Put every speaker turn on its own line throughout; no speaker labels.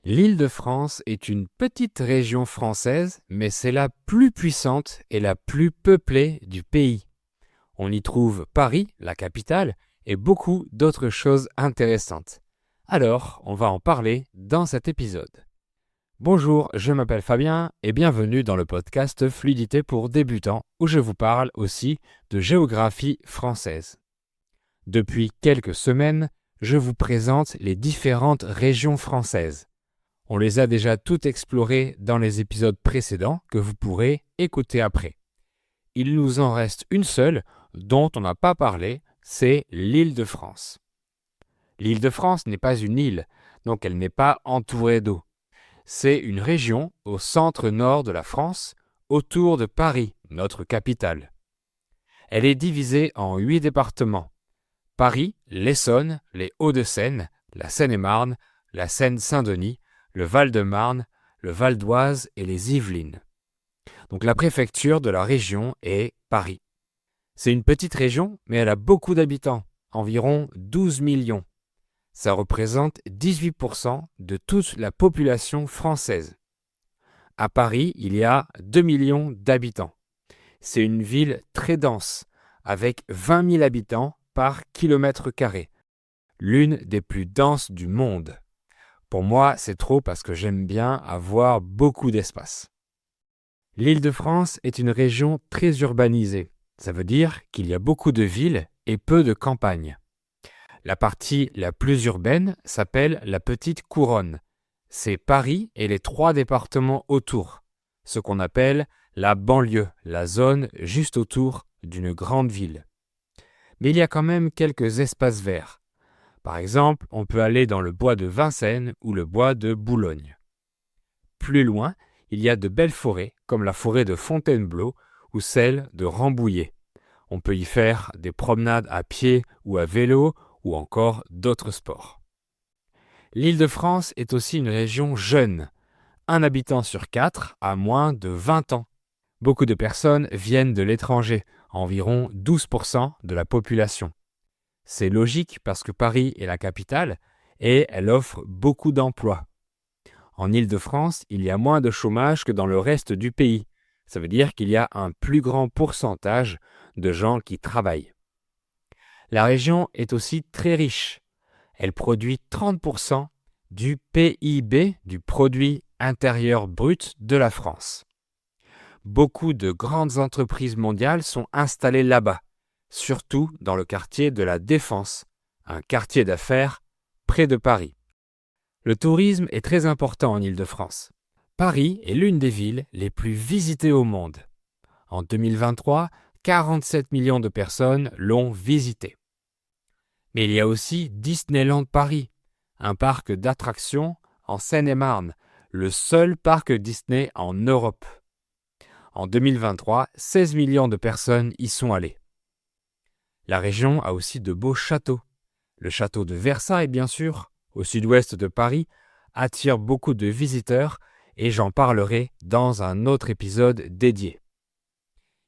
L'Île-de-France est une petite région française, mais c'est la plus puissante et la plus peuplée du pays. On y trouve Paris, la capitale, et beaucoup d'autres choses intéressantes. Alors, on va en parler dans cet épisode. Bonjour, je m'appelle Fabien et bienvenue dans le podcast Fluidité pour débutants où je vous parle aussi de géographie française. Depuis quelques semaines, je vous présente les différentes régions françaises. On les a déjà toutes explorées dans les épisodes précédents que vous pourrez écouter après. Il nous en reste une seule dont on n'a pas parlé, c'est l'Île-de-France. L'Île-de-France n'est pas une île, donc elle n'est pas entourée d'eau. C'est une région au centre-nord de la France, autour de Paris, notre capitale. Elle est divisée en 8 départements. Paris, l'Essonne, les Hauts-de-Seine, la Seine-et-Marne, la Seine-Saint-Denis, le Val-de-Marne, le Val d'Oise et les Yvelines. Donc la préfecture de la région est Paris. C'est une petite région, mais elle a beaucoup d'habitants, environ 12 millions. Ça représente 18% de toute la population française. À Paris, il y a 2 millions d'habitants. C'est une ville très dense, avec 20 000 habitants par kilomètre carré, l'une des plus denses du monde. Pour moi, c'est trop parce que j'aime bien avoir beaucoup d'espace. L'Île-de-France est une région très urbanisée. Ça veut dire qu'il y a beaucoup de villes et peu de campagnes. La partie la plus urbaine s'appelle la Petite Couronne. C'est Paris et les 3 départements autour, ce qu'on appelle la banlieue, la zone juste autour d'une grande ville. Mais il y a quand même quelques espaces verts. Par exemple, on peut aller dans le bois de Vincennes ou le bois de Boulogne. Plus loin, il y a de belles forêts, comme la forêt de Fontainebleau ou celle de Rambouillet. On peut y faire des promenades à pied ou à vélo ou encore d'autres sports. L'Île-de-France est aussi une région jeune. 1 habitant sur 4 a moins de 20 ans. Beaucoup de personnes viennent de l'étranger, environ 12% de la population. C'est logique parce que Paris est la capitale et elle offre beaucoup d'emplois. En Île-de-France, il y a moins de chômage que dans le reste du pays. Ça veut dire qu'il y a un plus grand pourcentage de gens qui travaillent. La région est aussi très riche. Elle produit 30% du PIB, du produit intérieur brut de la France. Beaucoup de grandes entreprises mondiales sont installées là-bas, surtout dans le quartier de la Défense, un quartier d'affaires près de Paris. Le tourisme est très important en Île-de-France. Paris est l'une des villes les plus visitées au monde. En 2023, 47 millions de personnes l'ont visité. Mais il y a aussi Disneyland Paris, un parc d'attractions en Seine-et-Marne, le seul parc Disney en Europe. En 2023, 16 millions de personnes y sont allées. La région a aussi de beaux châteaux. Le château de Versailles, bien sûr, au sud-ouest de Paris, attire beaucoup de visiteurs et j'en parlerai dans un autre épisode dédié.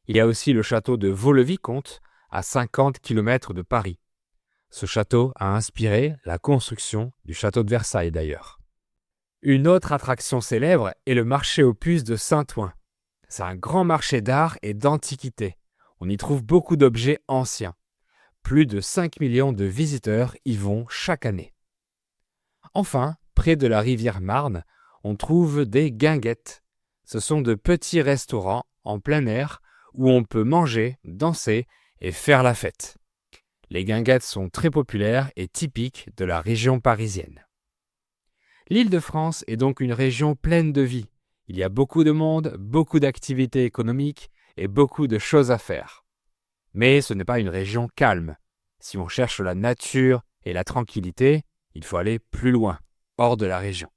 Il y a aussi le château de Vaux-le-Vicomte, à 50 km de Paris. Ce château a inspiré la construction du château de Versailles d'ailleurs. Une autre attraction célèbre est le marché aux puces de Saint-Ouen. C'est un grand marché d'art et d'antiquités. On y trouve beaucoup d'objets anciens. Plus de 5 millions de visiteurs y vont chaque année. Enfin, près de la rivière Marne, on trouve des guinguettes. Ce sont de petits restaurants en plein air où on peut manger, danser et faire la fête. Les guinguettes sont très populaires et typiques de la région parisienne. L'Île-de-France est donc une région pleine de vie. Il y a beaucoup de monde, beaucoup d'activités économiques et beaucoup de choses à faire. Mais ce n'est pas une région calme. Si on cherche la nature et la tranquillité, il faut aller plus loin, hors de la région.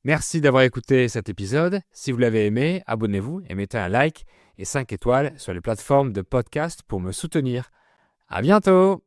Merci d'avoir écouté cet épisode. Si vous l'avez aimé, abonnez-vous et mettez un like et 5 étoiles sur les plateformes de podcast pour me soutenir. À bientôt!